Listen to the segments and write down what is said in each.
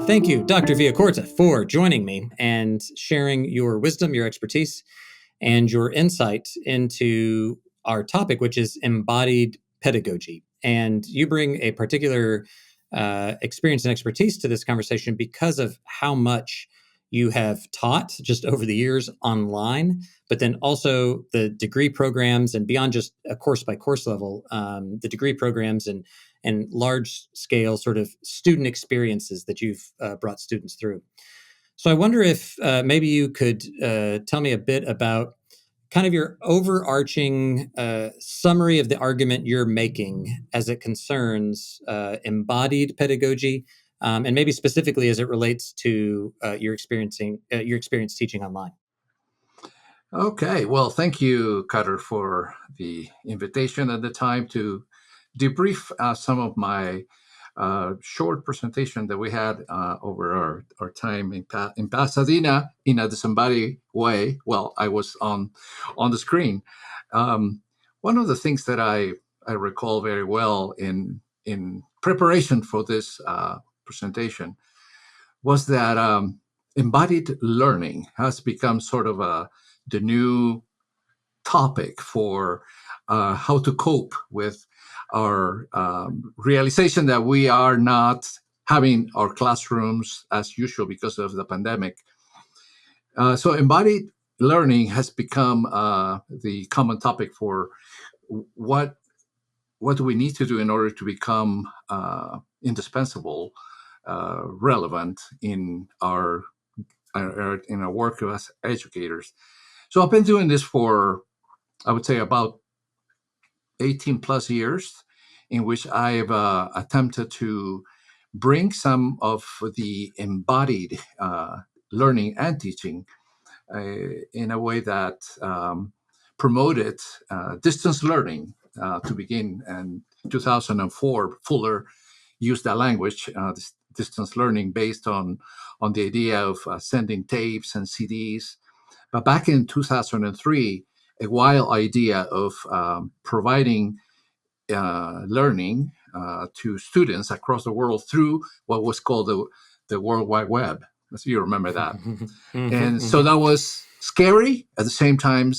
Thank you, Dr. Villacorta, for joining me and sharing your wisdom, your expertise, and your insight into our topic, which is embodied pedagogy. And you bring a particular experience and expertise to this conversation because of how much you have taught just over the years online, but then also the degree programs and beyond just a course by course level, the degree programs and large scale sort of student experiences that you've brought students through. So I wonder if maybe you could tell me a bit about kind of your overarching summary of the argument you're making as it concerns embodied pedagogy, and maybe specifically as it relates to your experience teaching online. Okay, well, thank you, Cutter, for the invitation and the time to debrief some of my short presentation that we had over our time in Pasadena in a disembodied way. Well, I was on the screen. One of the things that I recall very well in preparation for this presentation was that embodied learning has become sort of the new topic for how to cope with our realization that we are not having our classrooms as usual because of the pandemic. So embodied learning has become the common topic for what do we need to do in order to become indispensable, relevant in our work as educators. So I've been doing this for, I would say, about 18 plus years, in which I've attempted to bring some of the embodied learning and teaching in a way that promoted distance learning to begin. And 2004, Fuller used that language, distance learning, based on the idea of sending tapes and CDs. But back in 2003, a wild idea of providing learning to students across the world through what was called the World Wide Web. If you remember that. And so that was scary, at the same time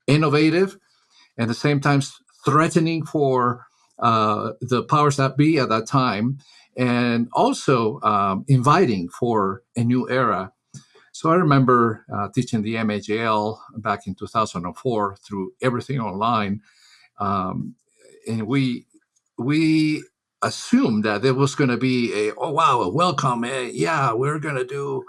innovative, and at the same time threatening for the powers that be at that time, and also inviting for a new era. So I remember teaching the MAGL back in 2004 through everything online, and we assumed that there was going to be a welcome, yeah, we're going to do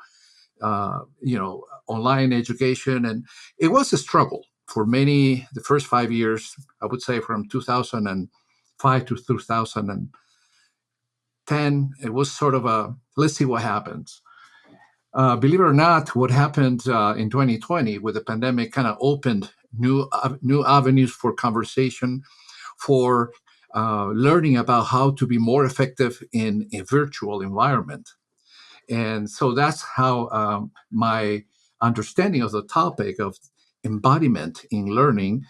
online education, and it was a struggle for many. The first 5 years, I would say, from 2005 to 2010, it was sort of a let's see what happens. Believe it or not, what happened in 2020 with the pandemic kind of opened new avenues for conversation, for learning about how to be more effective in a virtual environment. And so that's how my understanding of the topic of embodiment in learning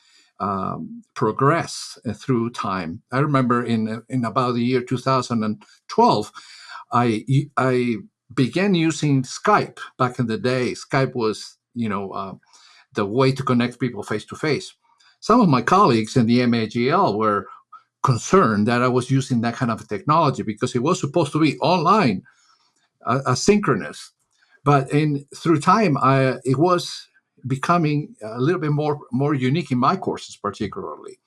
progressed through time. I remember in about the year 2012, I began using Skype. Back in the day, Skype was, the way to connect people face to face. Some of my colleagues in the MAGL were concerned that I was using that kind of technology because it was supposed to be online, asynchronous. But through time, it was becoming a little bit more unique in my courses, particularly.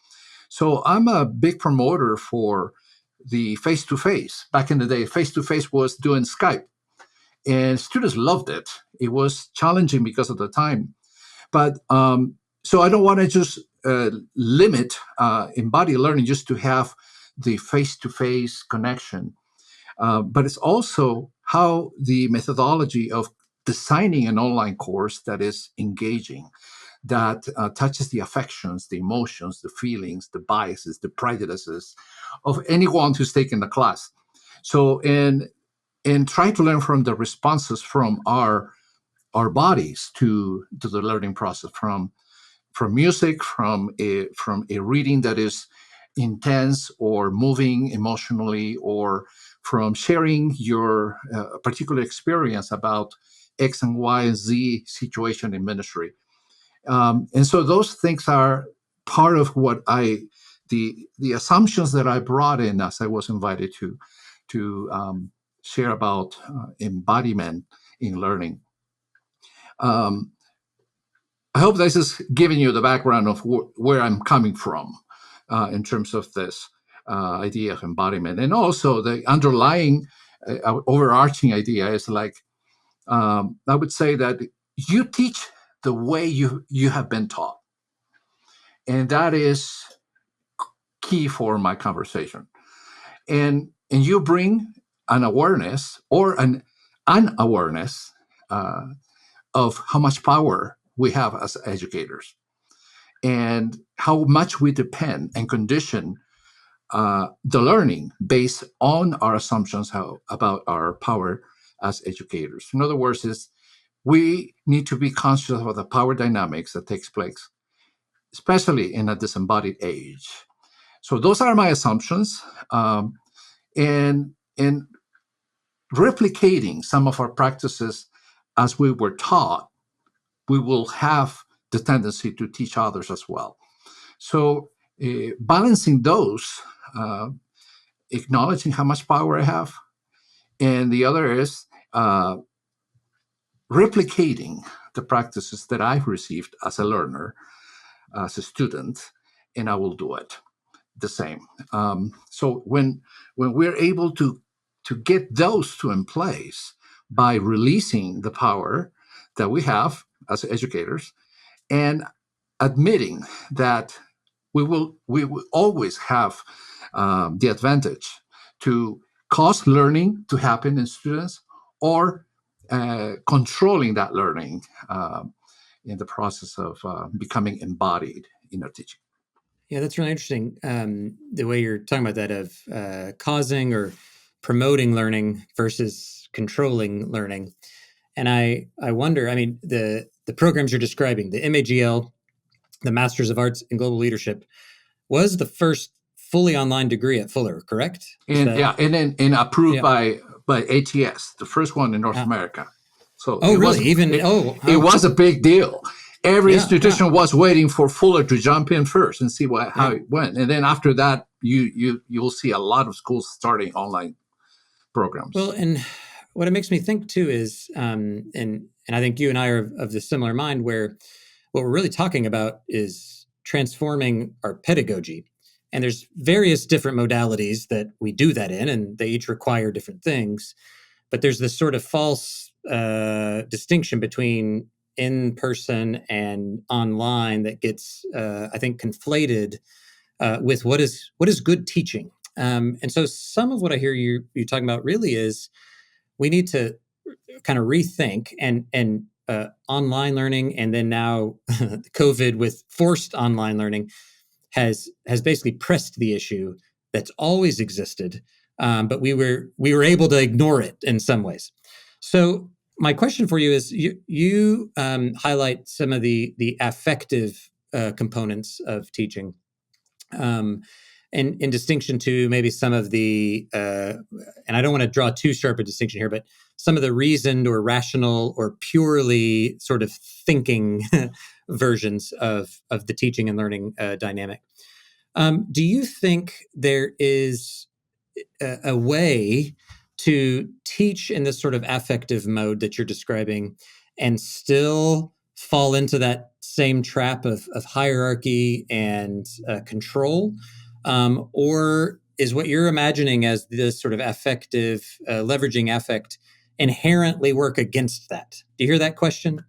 So I'm a big promoter for the face-to-face. Back in the day, face-to-face was doing Skype. And students loved it. It was challenging because of the time. But so I don't want to just limit embodied learning just to have the face-to-face connection. But it's also how the methodology of designing an online course that is engaging, that touches the affections, the emotions, the feelings, the biases, the prejudices of anyone who's taken the class. So and try to learn from the responses from our bodies to the learning process, from music, from a reading that is intense or moving emotionally, or from sharing your particular experience about X and Y and Z situation in ministry. And so those things are part of what the assumptions that I brought in as I was invited to share about embodiment in learning. I hope this is giving you the background of where I'm coming from in terms of this idea of embodiment. And also the underlying overarching idea is like, I would say that you teach the way you have been taught. And that is key for my conversation. And you bring an awareness or an unawareness of how much power we have as educators and how much we depend and condition the learning based on our assumptions about our power as educators. In other words, is we need to be conscious of the power dynamics that takes place, especially in a disembodied age. So those are my assumptions, and replicating some of our practices as we were taught, we will have the tendency to teach others as well. So balancing those, acknowledging how much power I have, and the other is replicating the practices that I've received as a learner, as a student, and I will do it the same. So when we're able to get those two in place by releasing the power that we have as educators and admitting that we will always have the advantage to cause learning to happen in students or controlling that learning in the process of becoming embodied in our teaching. Yeah, that's really interesting. The way you're talking about that of causing or promoting learning versus controlling learning. And I wonder, I mean, the programs you're describing, the MAGL, the Masters of Arts in Global Leadership, was the first fully online degree at Fuller, correct? And approved by ATS, the first one in North America. So it was a big deal. Every institution was waiting for Fuller to jump in first and see how it went, and then after that, you will see a lot of schools starting online programs. Well, and what it makes me think too is, and I think you and I are of the similar mind, where what we're really talking about is transforming our pedagogy. And there's various different modalities that we do that in, and they each require different things. But there's this sort of false distinction between in-person and online that gets, I think, conflated with what is good teaching. And so some of what I hear you talking about really is we need to kind of rethink and online learning, and then now COVID with forced online learning has basically pressed the issue that's always existed, but we were able to ignore it in some ways. So my question for you is: you highlight some of the affective components of teaching, and in distinction to maybe some of the, and I don't want to draw too sharp a distinction here, but some of the reasoned or rational or purely sort of thinking versions of the teaching and learning dynamic. Do you think there is a way to teach in this sort of affective mode that you're describing and still fall into that same trap of hierarchy and control? Or is what you're imagining as this sort of affective, leveraging affect inherently work against that? Do you hear that question?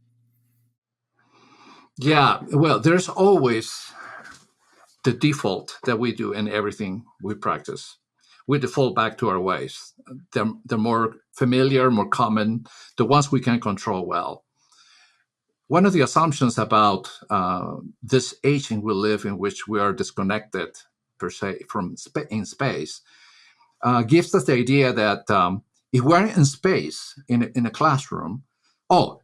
Yeah, well, there's always the default that we do in everything we practice. We default back to our ways. They're more familiar, more common, the ones we can control well. One of the assumptions about this aging we live in, which we are disconnected per se from in space, gives us the idea that if we're in space in a classroom,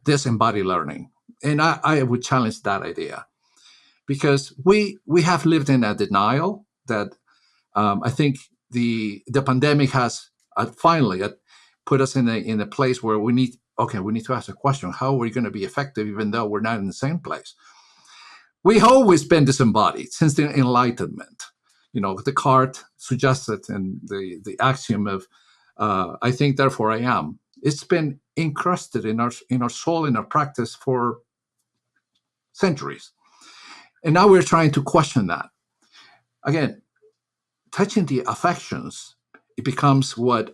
this embodied learning. And I would challenge that idea, because we have lived in a denial that I think the pandemic has finally put us in a place where we need to ask a question: how are we going to be effective, even though we're not in the same place? We've always been disembodied since the Enlightenment. Descartes suggested, and the axiom of "I think, therefore I am." It's been encrusted in our soul, in our practice for centuries, and now we're trying to question that again. Touching the affections, it becomes what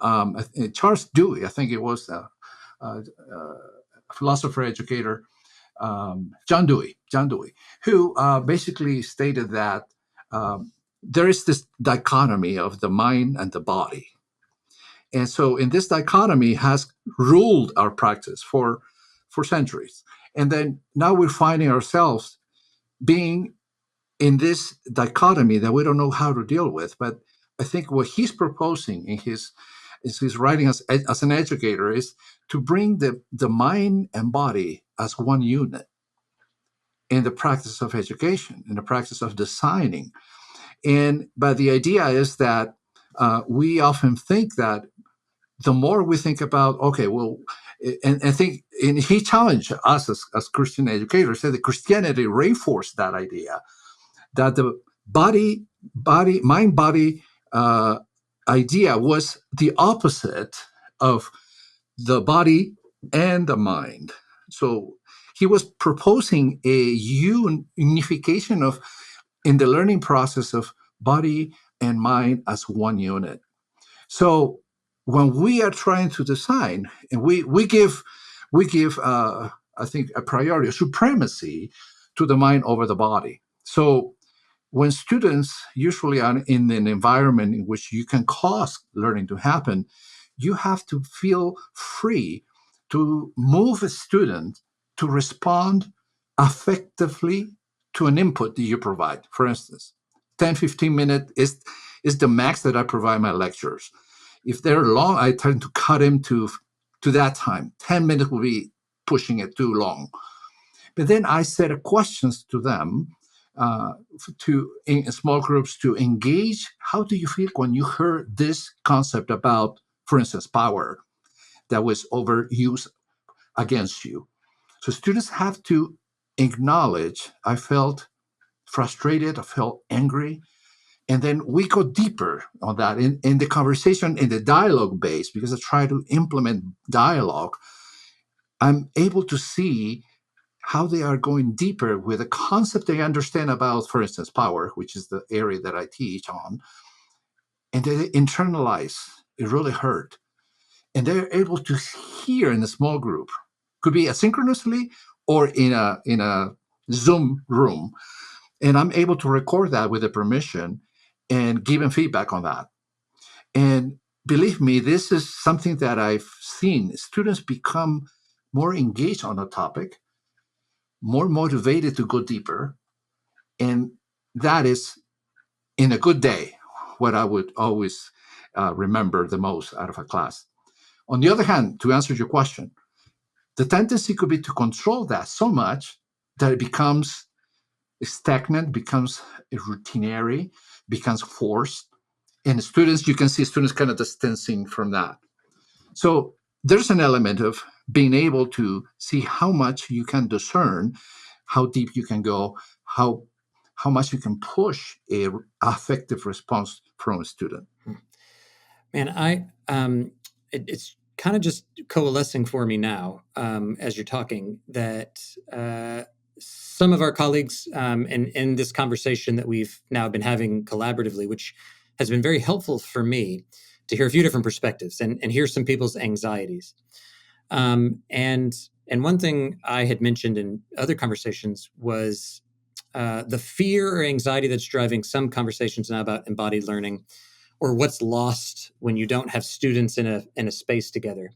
Charles Dewey, I think it was a philosopher educator, John Dewey, who basically stated that there is this dichotomy of the mind and the body. And so in this dichotomy has ruled our practice for centuries. And then now we're finding ourselves being in this dichotomy that we don't know how to deal with. But I think what he's proposing in his writing as an educator is to bring the mind and body as one unit in the practice of education, in the practice of designing. But the idea is that we often think that the more we think about, and he challenged us as Christian educators, said that Christianity reinforced that idea that the mind body idea was the opposite of the body and the mind. So he was proposing a unification in the learning process of body and mind as one unit. So when we are trying to design, and we give I think a priority, a supremacy to the mind over the body. So when students usually are in an environment in which you can cause learning to happen, you have to feel free to move a student to respond effectively to an input that you provide. For instance, 10-15 minutes is the max that I provide my lectures. If they're long, I tend to cut them to that time. 10 minutes will be pushing it too long. But then I set questions to them in small groups to engage. How do you feel when you heard this concept about, for instance, power that was overused against you? So students have to acknowledge, I felt frustrated, I felt angry. And then we go deeper on that in the conversation, in the dialogue base, because I try to implement dialogue. I'm able to see how they are going deeper with a concept they understand about, for instance, power, which is the area that I teach on, and they internalize. It really hurt. And they're able to hear in a small group, could be asynchronously or in a Zoom room. And I'm able to record that with the permission and give them feedback on that. And believe me, this is something that I've seen. Students become more engaged on the topic, more motivated to go deeper. And that is, in a good day, what I would always remember the most out of a class. On the other hand, to answer your question, the tendency could be to control that so much that it becomes stagnant, becomes routinary, becomes forced. And students, you can see students kind of distancing from that. So there's an element of being able to see how much you can discern, how deep you can go, how much you can push a affective response from a student. Man, it's kind of just coalescing for me now as you're talking that some of our colleagues in this conversation that we've now been having collaboratively, which has been very helpful for me to hear a few different perspectives and hear some people's anxieties. And one thing I had mentioned in other conversations was the fear or anxiety that's driving some conversations now about embodied learning, or what's lost when you don't have students in a space together.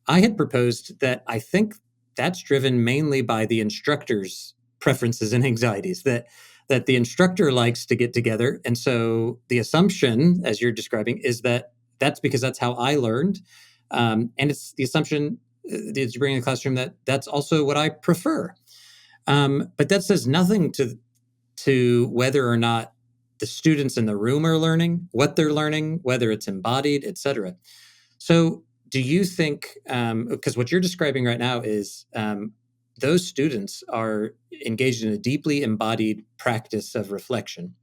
I had proposed that I think that's driven mainly by the instructor's preferences and anxieties, that the instructor likes to get together. And so the assumption, as you're describing, is that that's because that's how I learned. And it's the assumption that you bring in the classroom that that's also what I prefer. But that says nothing to whether or not the students in the room are learning, what they're learning, whether it's embodied, et cetera. So do you think, because what you're describing right now is those students are engaged in a deeply embodied practice of reflection,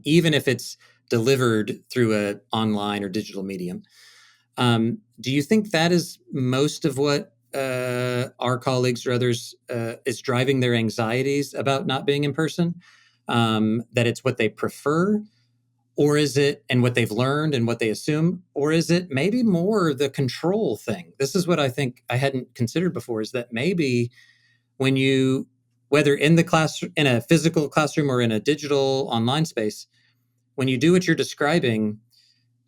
even if it's delivered through an online or digital medium. Do you think that is most of what our colleagues or others is driving their anxieties about not being in person? That it's what they prefer? Or is it, and what they've learned and what they assume? Or is it maybe more the control thing? This is what I think I hadn't considered before, is that maybe when you, whether in the class, in a physical classroom or in a digital online space, when you do what you're describing,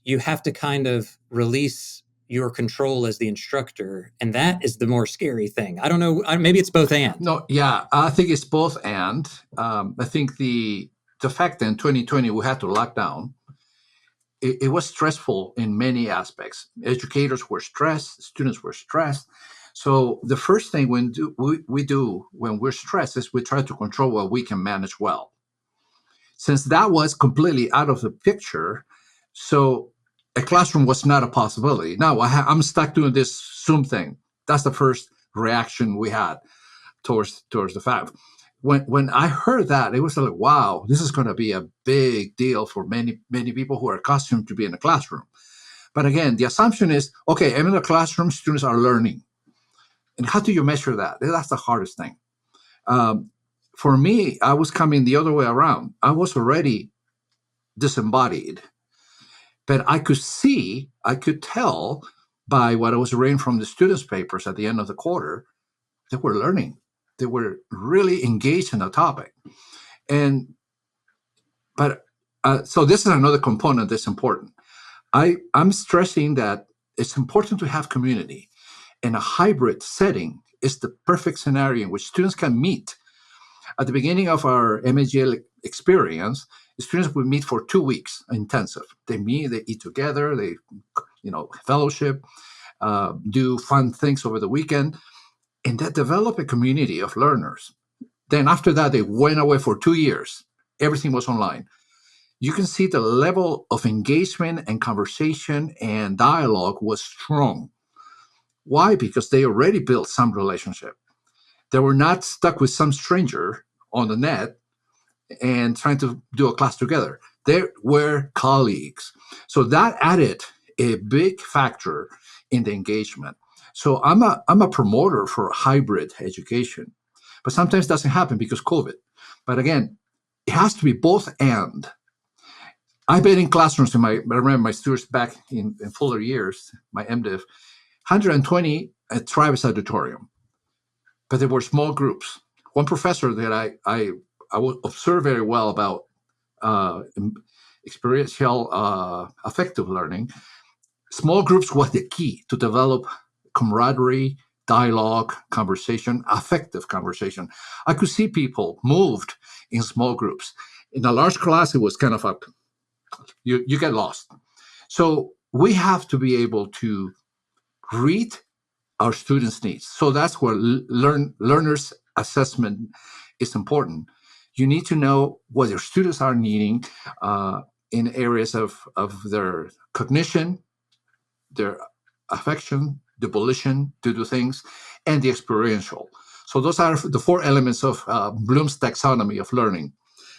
you have to kind of release your control as the instructor. And that is the more scary thing. I don't know. Maybe it's both and. No, yeah, I think it's both and. I think the fact that in 2020 we had to lock down, it was stressful in many aspects. Educators were stressed, students were stressed. So the first thing we do when we're stressed is we try to control what we can manage well. Since that was completely out of the picture, so a classroom was not a possibility. Now I'm stuck doing this Zoom thing. That's the first reaction we had towards the fact. When I heard that, it was like, wow, this is going to be a big deal for many people who are accustomed to be in a classroom. But again, the assumption is, okay, I'm in the classroom, students are learning. And how do you measure that? That's the hardest thing. For me, I was coming the other way around. I was already disembodied, but I could tell by what I was reading from the students' papers at the end of the quarter, they were learning. They were really engaged in the topic. So this is another component that's important. I'm stressing that it's important to have community, and a hybrid setting is the perfect scenario in which students can meet. At the beginning of our MAGL experience, the students would meet for 2 weeks intensive. They meet, they eat together, they fellowship, do fun things over the weekend, and that developed a community of learners. Then after that, they went away for 2 years. Everything was online. You can see the level of engagement and conversation and dialogue was strong. Why? Because they already built some relationship. They were not stuck with some stranger on the net and trying to do a class together. They were colleagues. So that added a big factor in the engagement. So I'm a promoter for hybrid education, but sometimes it doesn't happen because COVID. But again, it has to be both and. I've been in classrooms I remember my students back in fuller years, my MDiv, 120 at Travis Auditorium, but there were small groups. One professor that I would observe very well about experiential affective learning, small groups was the key to develop camaraderie, dialogue, conversation, affective conversation. I could see people moved in small groups. In a large class, it was kind of you get lost. So we have to be able to read our students' needs. So that's where learners' assessment is important. You need to know what your students are needing in areas of their cognition, their affection, the volition to do things, and the experiential. So those are the 4 elements of Bloom's taxonomy of learning,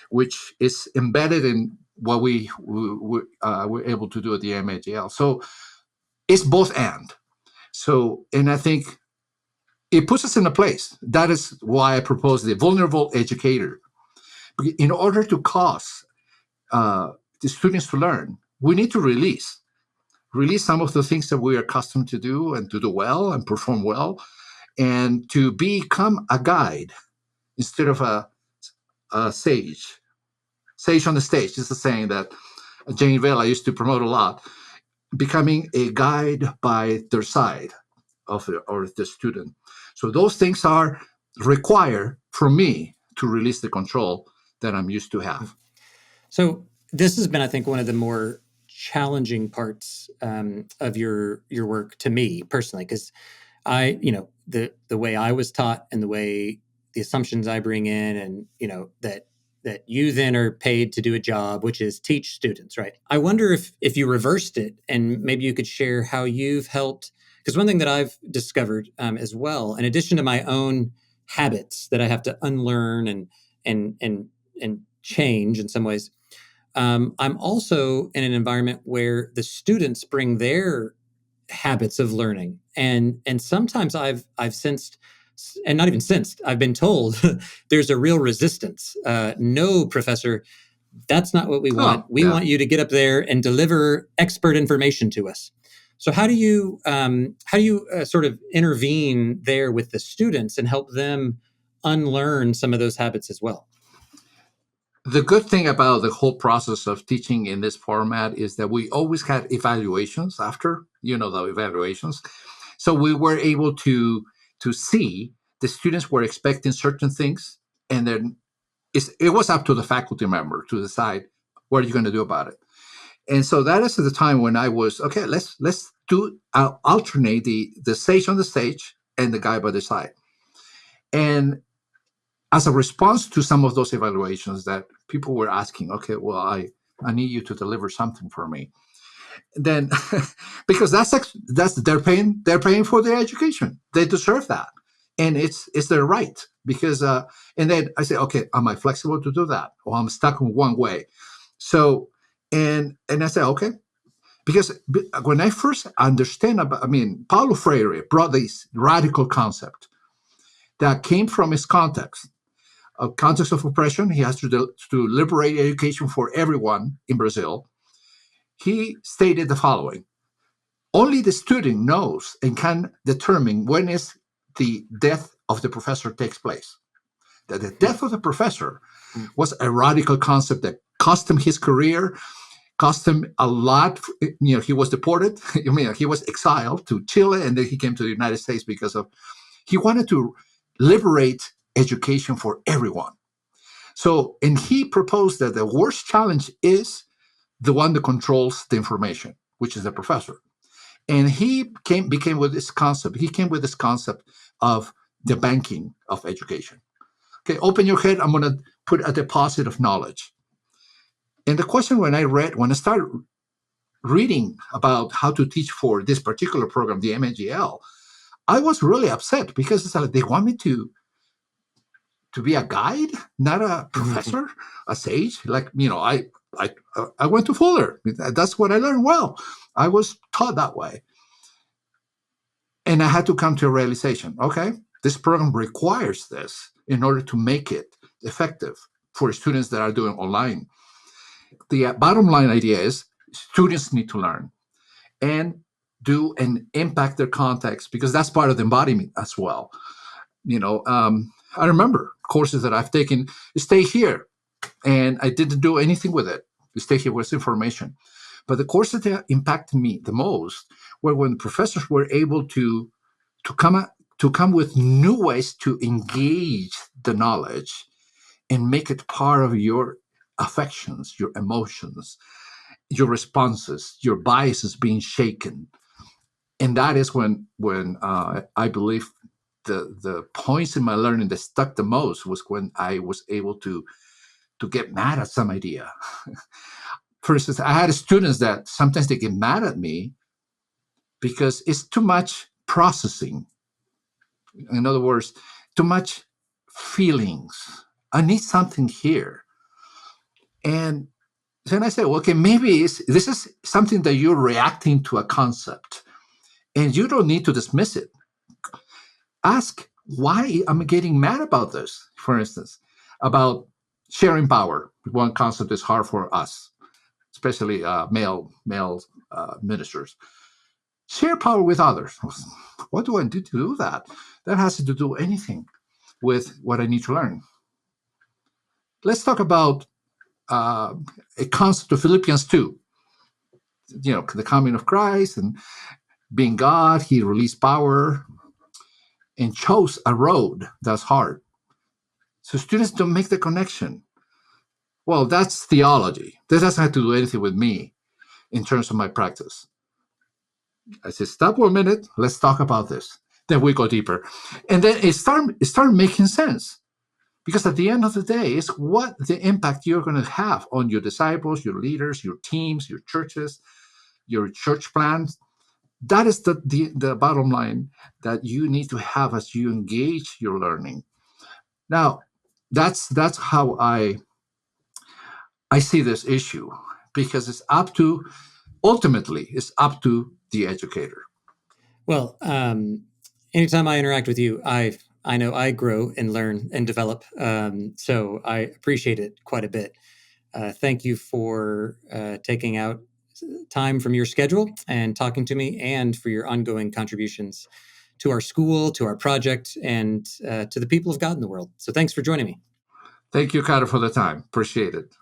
which is embedded in what we were able to do at the MAGL. So it's both and. So, and I think it puts us in a place. That is why I propose the vulnerable educator. In order to cause the students to learn, we need to release some of the things that we are accustomed to do and to do well and perform well, and to become a guide instead of a sage. Sage on the stage is a saying that Jane Vela used to promote a lot. Becoming a guide by their side of the student. So those things are required for me to release the control that I'm used to have. So this has been, I think, one of the more challenging parts of your work to me personally, because the way I was taught and the way the assumptions I bring in, and that that you then are paid to do a job, which is teach students, right? I wonder if you reversed it, and maybe you could share how you've helped. Because one thing that I've discovered as well, in addition to my own habits that I have to unlearn and change in some ways, I'm also in an environment where the students bring their habits of learning, and sometimes I've sensed, and not even sensed, I've been told there's a real resistance. No, professor, that's not what we want. Oh, We yeah. want you to get up there and deliver expert information to us. So how do you sort of intervene there with the students and help them unlearn some of those habits as well? The good thing about the whole process of teaching in this format is that we always had evaluations after, the evaluations. So we were able to see the students were expecting certain things, and then it was up to the faculty member to decide what are you going to do about it. And so that is the time when I was, okay, let's do alternate the sage on the stage and the guy by the side. And as a response to some of those evaluations that people were asking, okay, well, I need you to deliver something for me. Then, because that's they're paying for their education. They deserve that, and it's their right. Because and then I say, okay, am I flexible to do that, or I'm stuck in one way? So, and I say, okay, because when I first understand about, Paulo Freire brought this radical concept that came from his context. A context of oppression. He has to liberate education for everyone in Brazil. He stated the following: only the student knows and can determine when is the death of the professor takes place. That the death of the professor was a radical concept that cost him his career, cost him a lot. He was deported. He was exiled to Chile, and then he came to the United States because of he wanted to liberate education for everyone. So, and he proposed that the worst challenge is the one that controls the information, which is the professor. And he became with this concept. He came with this concept of the banking of education. Okay, open your head. I'm going to put a deposit of knowledge. And the question when I started reading about how to teach for this particular program, the MNGL, I was really upset because it's like they want me to be a guide, not a professor, a sage. I went to Fuller. That's what I learned. Well, I was taught that way. And I had to come to a realization. Okay, this program requires this in order to make it effective for students that are doing online. The bottom line idea is students need to learn and do and impact their context, because that's part of the embodiment as well. I remember courses that I've taken, stay here, and I didn't do anything with it. Stay here with information. But the courses that impacted me the most were when professors were able to come with new ways to engage the knowledge and make it part of your affections, your emotions, your responses, your biases being shaken. And that is when I believe the points in my learning that stuck the most was when I was able to get mad at some idea. For instance, I had students that sometimes they get mad at me because it's too much processing. In other words, too much feelings. I need something here. And then I said, well, okay, maybe this is something that you're reacting to a concept, and you don't need to dismiss it. Ask why I'm getting mad about this, for instance, about sharing power. One concept is hard for us, especially male ministers. Share power with others. What do I do to do that? That has to do anything with what I need to learn. Let's talk about a concept of Philippians 2. The coming of Christ and being God, he released power and chose a road that's hard. So students don't make the connection. Well, that's theology. This doesn't have to do anything with me in terms of my practice. I said, stop for a minute. Let's talk about this. Then we go deeper. And then it started making sense. Because at the end of the day, it's what the impact you're going to have on your disciples, your leaders, your teams, your churches, your church plans. That is the bottom line that you need to have as you engage your learning. Now, that's how I see this issue, because ultimately it's up to the educator. Well, anytime I interact with you, I know I grow and learn and develop. So I appreciate it quite a bit. Thank you for taking out time from your schedule and talking to me, and for your ongoing contributions to our school, to our project, and to the people of God in the world. So thanks for joining me. Thank you, Carter, for the time. Appreciate it.